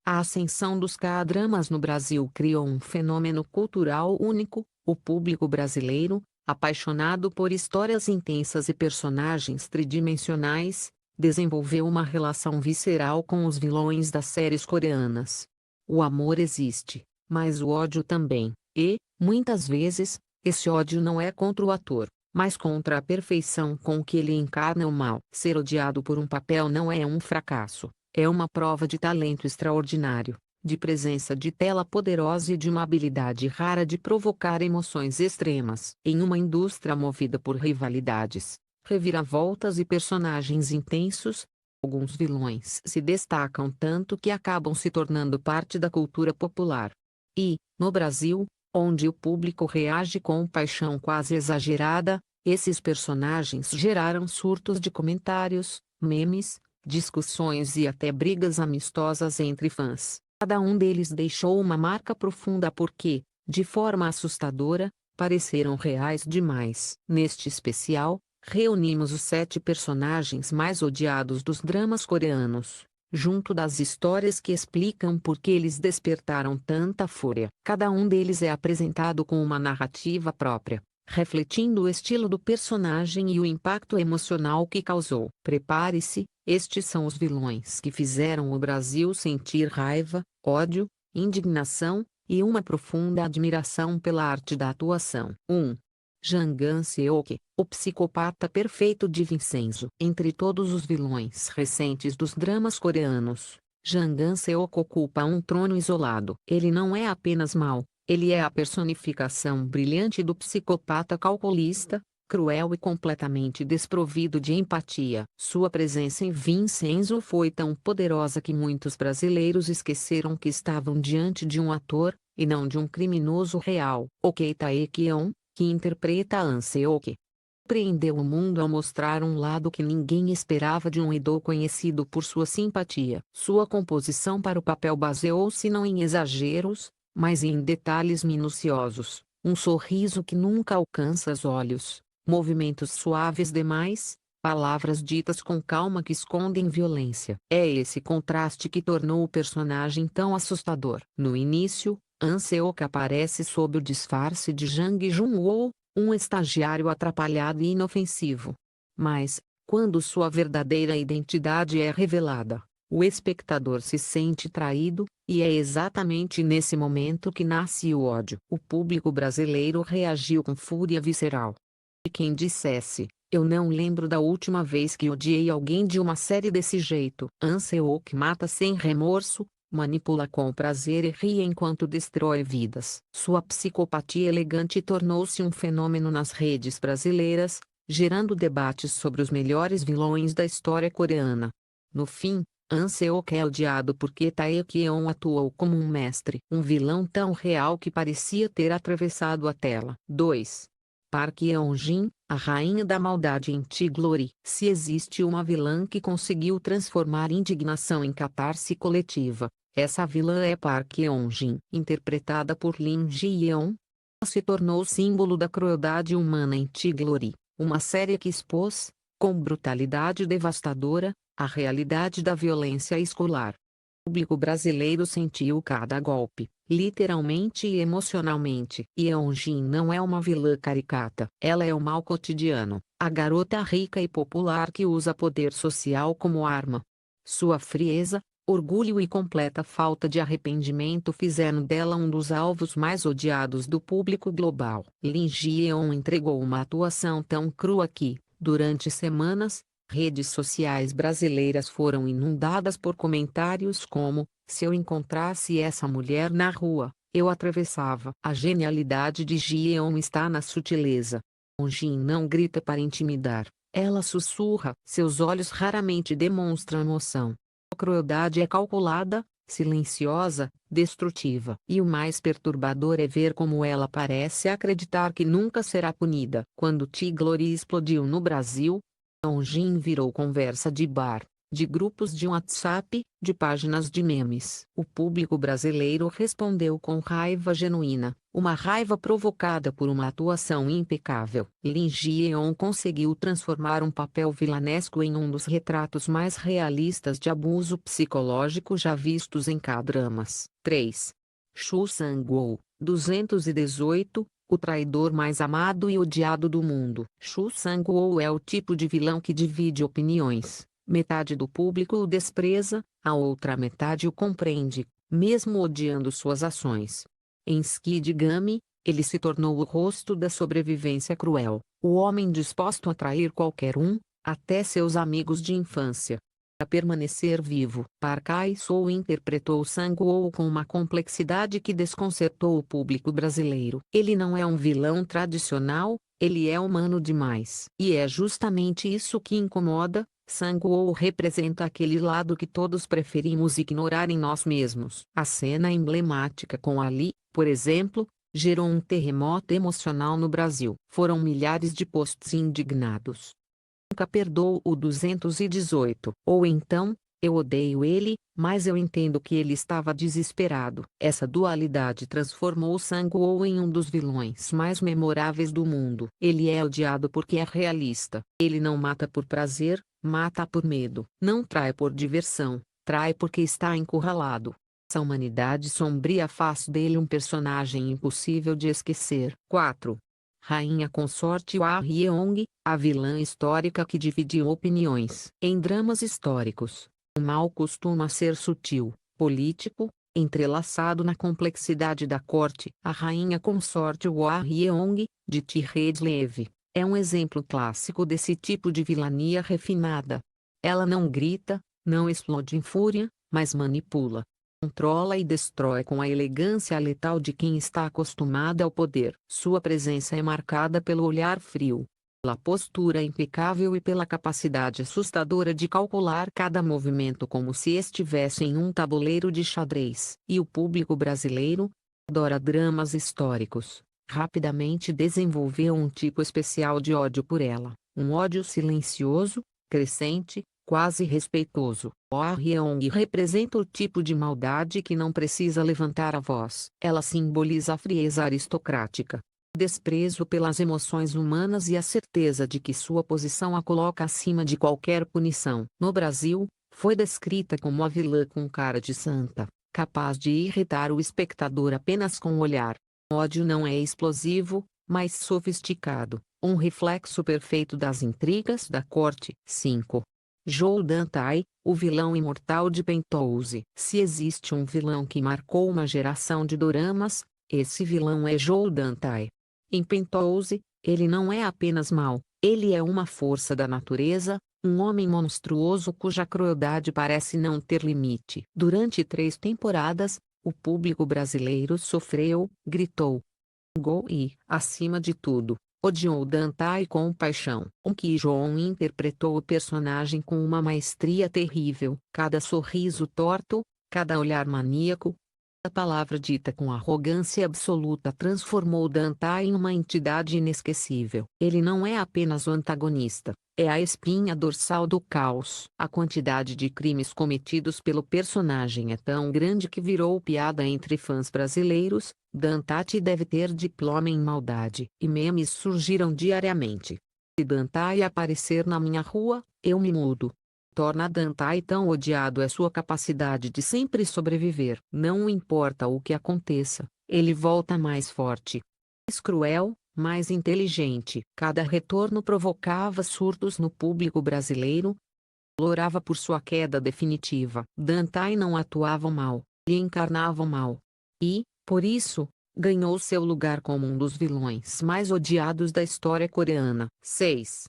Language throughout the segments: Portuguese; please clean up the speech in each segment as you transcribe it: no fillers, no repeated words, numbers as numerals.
A ascensão dos K-dramas no Brasil criou um fenômeno cultural único. O público brasileiro, apaixonado por histórias intensas e personagens tridimensionais, desenvolveu uma relação visceral com os vilões das séries coreanas. O amor existe, mas o ódio também, e, muitas vezes, esse ódio não é contra o ator, mas contra a perfeição com que ele encarna o mal. Ser odiado por um papel não é um fracasso, é uma prova de talento extraordinário, de presença de tela poderosa e de uma habilidade rara de provocar emoções extremas. Em uma indústria movida por rivalidades, reviravoltas e personagens intensos, alguns vilões se destacam tanto que acabam se tornando parte da cultura popular. E, no Brasil, onde o público reage com paixão quase exagerada, esses personagens geraram surtos de comentários, memes, discussões e até brigas amistosas entre fãs. Cada um deles deixou uma marca profunda porque, de forma assustadora, pareceram reais demais. Neste especial, reunimos os 7 personagens mais odiados dos dramas coreanos, junto das histórias que explicam por que eles despertaram tanta fúria. Cada um deles é apresentado com uma narrativa própria, refletindo o estilo do personagem e o impacto emocional que causou. Prepare-se, estes são os vilões que fizeram o Brasil sentir raiva, ódio, indignação e uma profunda admiração pela arte da atuação. 1. Jang Seok, o psicopata perfeito de Vincenzo. Entre todos os vilões recentes dos dramas coreanos, Jang Seok ocupa um trono isolado. Ele não é apenas mau, ele é a personificação brilhante do psicopata calculista, cruel e completamente desprovido de empatia. Sua presença em Vincenzo foi tão poderosa que muitos brasileiros esqueceram que estavam diante de um ator, e não de um criminoso real. Ok Tae-kyon, que interpreta An Seok, surpreendeu o mundo ao mostrar um lado que ninguém esperava de um idol conhecido por sua simpatia. Sua composição para o papel baseou-se não em exageros, mas em detalhes minuciosos, um sorriso que nunca alcança os olhos, movimentos suaves demais, palavras ditas com calma que escondem violência. É esse contraste que tornou o personagem tão assustador. No início, An Seok aparece sob o disfarce de Jang Jun-woo, um estagiário atrapalhado e inofensivo. Mas, quando sua verdadeira identidade é revelada, o espectador se sente traído, e é exatamente nesse momento que nasce o ódio. O público brasileiro reagiu com fúria visceral. E quem dissesse, eu não lembro da última vez que odiei alguém de uma série desse jeito. An Seok mata sem remorso, manipula com prazer e ri enquanto destrói vidas. Sua psicopatia elegante tornou-se um fenômeno nas redes brasileiras, gerando debates sobre os melhores vilões da história coreana. No fim, An Seok é odiado porque Tae-kyon atuou como um mestre. Um vilão tão real que parecia ter atravessado a tela. 2. Park Yeon-jin, a rainha da maldade em T-Glory. Se existe uma vilã que conseguiu transformar indignação em catarse coletiva, essa vilã é Park Yeon-jin. Interpretada por Lim Ji-yeon, ela se tornou símbolo da crueldade humana em T-Glory, uma série que expôs, com brutalidade devastadora, a realidade da violência escolar. O público brasileiro sentiu cada golpe, literalmente e emocionalmente. Yeon-jin não é uma vilã caricata. Ela é o mal cotidiano, a garota rica e popular que usa poder social como arma. Sua frieza, orgulho e completa falta de arrependimento fizeram dela um dos alvos mais odiados do público global. Lim Ji-yeon entregou uma atuação tão crua que, durante semanas, redes sociais brasileiras foram inundadas por comentários como: se eu encontrasse essa mulher na rua, eu atravessava. A genialidade de Ji-yeon está na sutileza. Jin não grita para intimidar, ela sussurra. Seus olhos raramente demonstram emoção. A crueldade é calculada, silenciosa, destrutiva. E o mais perturbador é ver como ela parece acreditar que nunca será punida. Quando T-Glory explodiu no Brasil, Jin virou conversa de bar. de grupos de WhatsApp, de páginas de memes. O público brasileiro respondeu com raiva genuína, uma raiva provocada por uma atuação impecável. Lin Ji-eun conseguiu transformar um papel vilanesco em um dos retratos mais realistas de abuso psicológico já vistos em K-dramas. 3. Chu Sang-woo, 218, o traidor mais amado e odiado do mundo. Chu Sang-woo é o tipo de vilão que divide opiniões. Metade do público o despreza, a outra metade o compreende, mesmo odiando suas ações. Em Skid Game, ele se tornou o rosto da sobrevivência cruel, o homem disposto a trair qualquer um, até seus amigos de infância, para permanecer vivo. Park Hae-soo interpretou Sang-woo com uma complexidade que desconcertou o público brasileiro. Ele não é um vilão tradicional, ele é humano demais. E é justamente isso que incomoda. Sang-woo representa aquele lado que todos preferimos ignorar em nós mesmos. A cena emblemática com Ali, por exemplo, gerou um terremoto emocional no Brasil. Foram milhares de posts indignados. Nunca perdoo o 218. Ou então, eu odeio ele, mas eu entendo que ele estava desesperado. Essa dualidade transformou Sang-woo em um dos vilões mais memoráveis do mundo. Ele é odiado porque é realista. Ele não mata por prazer, mata por medo. Não trai por diversão, trai porque está encurralado. Essa humanidade sombria faz dele um personagem impossível de esquecer. 4. Rainha Consorte Hwa Hyeong, a vilã histórica que dividiu opiniões. Em dramas históricos, o mal costuma ser sutil, político, entrelaçado na complexidade da corte. A rainha consorte Hwa Hyeong, de Tirred-Leve, é um exemplo clássico desse tipo de vilania refinada. Ela não grita, não explode em fúria, mas manipula, controla e destrói com a elegância letal de quem está acostumada ao poder. Sua presença é marcada pelo olhar frio, pela postura impecável e pela capacidade assustadora de calcular cada movimento como se estivesse em um tabuleiro de xadrez. E o público brasileiro adora dramas históricos. Rapidamente desenvolveu um tipo especial de ódio por ela, um ódio silencioso, crescente, quase respeitoso. Hwa Hyeong representa o tipo de maldade que não precisa levantar a voz. Ela simboliza a frieza aristocrática, desprezo pelas emoções humanas e a certeza de que sua posição a coloca acima de qualquer punição. No Brasil, foi descrita como a vilã com cara de santa, capaz de irritar o espectador apenas com o olhar. O ódio não é explosivo, mas sofisticado, um reflexo perfeito das intrigas da corte. 5. Joe Dan-tai, o vilão imortal de Penthouse. Se existe um vilão que marcou uma geração de doramas, esse vilão é Joe Dan-tai. Em Penthouse, ele não é apenas mau, ele é uma força da natureza, um homem monstruoso cuja crueldade parece não ter limite. Durante 3 temporadas, o público brasileiro sofreu, gritou, xingou e, acima de tudo, odiou Dan-tai com paixão. Ki-joon interpretou o personagem com uma maestria terrível. Cada sorriso torto, cada olhar maníaco, a palavra dita com arrogância absoluta transformou Dan-tai em uma entidade inesquecível. Ele não é apenas o antagonista, é a espinha dorsal do caos. A quantidade de crimes cometidos pelo personagem é tão grande que virou piada entre fãs brasileiros. Dan-tai deve ter diploma em maldade. E memes surgiram diariamente. Se Dan-tai aparecer na minha rua, eu me mudo. Torna Dan-tai tão odiado é sua capacidade de sempre sobreviver. Não importa o que aconteça, ele volta mais forte, mais cruel, mais inteligente. Cada retorno provocava surtos no público brasileiro. Implorava por sua queda definitiva. Dan-tai não atuava mal, ele encarnava o mal. E, por isso, ganhou seu lugar como um dos vilões mais odiados da história coreana. 6.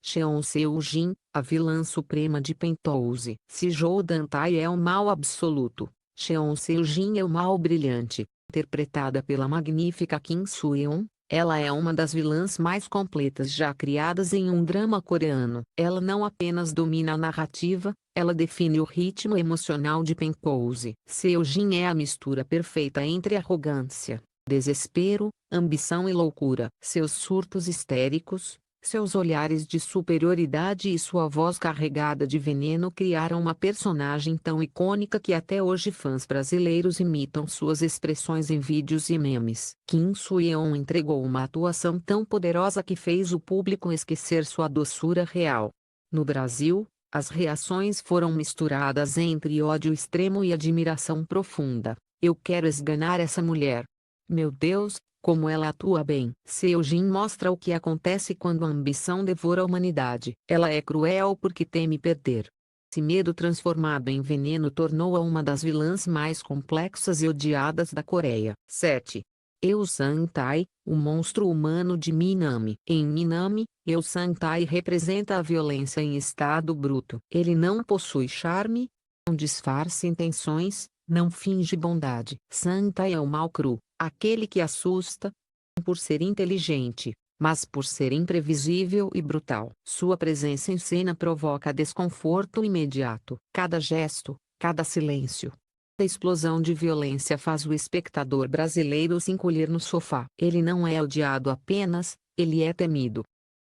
Cheon Seo-jin, a vilã suprema de Penthouse. Se Joe Dan-tai é o mal absoluto, Cheon Seo-jin é o mal brilhante. Interpretada pela magnífica Kim Soo-yeon, ela é uma das vilãs mais completas já criadas em um drama coreano. Ela não apenas domina a narrativa, ela define o ritmo emocional de Penthouse. Seo-jin é a mistura perfeita entre arrogância, desespero, ambição e loucura. Seus surtos histéricos, Seus olhares de superioridade e sua voz carregada de veneno criaram uma personagem tão icônica que até hoje fãs brasileiros imitam suas expressões em vídeos e memes. Kim Soo-yeon entregou uma atuação tão poderosa que fez o público esquecer sua doçura real. No Brasil, as reações foram misturadas entre ódio extremo e admiração profunda. Eu quero esganar essa mulher. Meu Deus, como ela atua bem. Seojin mostra o que acontece quando a ambição devora a humanidade. Ela é cruel porque teme perder. Esse medo transformado em veneno tornou-a uma das vilãs mais complexas e odiadas da Coreia. 7. Eu Sang-tae, o monstro humano de Minami. Em Minami, Eu Sang-tae representa a violência em estado bruto. Ele não possui charme, não disfarça intenções, não finge bondade. Sang-tae é o mal cru, aquele que assusta, não por ser inteligente, mas por ser imprevisível e brutal. Sua presença em cena provoca desconforto imediato. Cada gesto, cada silêncio, cada explosão de violência faz o espectador brasileiro se encolher no sofá. Ele não é odiado apenas, ele é temido.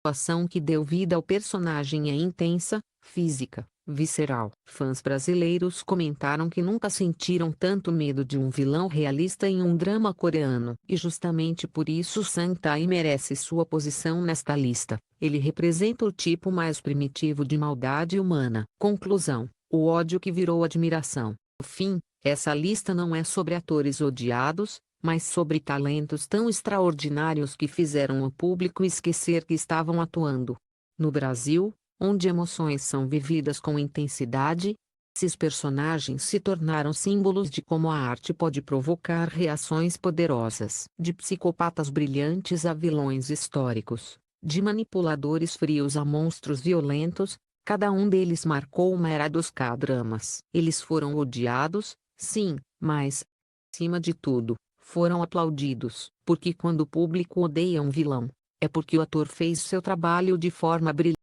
A ação que deu vida ao personagem é intensa, física, visceral. Fãs brasileiros comentaram que nunca sentiram tanto medo de um vilão realista em um drama coreano. E justamente por isso Sang-tae merece sua posição nesta lista. Ele representa o tipo mais primitivo de maldade humana. Conclusão: o ódio que virou admiração. No fim, essa lista não é sobre atores odiados, mas sobre talentos tão extraordinários que fizeram o público esquecer que estavam atuando. No Brasil, onde emoções são vividas com intensidade, esses personagens se tornaram símbolos de como a arte pode provocar reações poderosas. De psicopatas brilhantes a vilões históricos, de manipuladores frios a monstros violentos, cada um deles marcou uma era dos K-dramas. Eles foram odiados, sim, mas, acima de tudo, foram aplaudidos, porque quando o público odeia um vilão, é porque o ator fez seu trabalho de forma brilhante.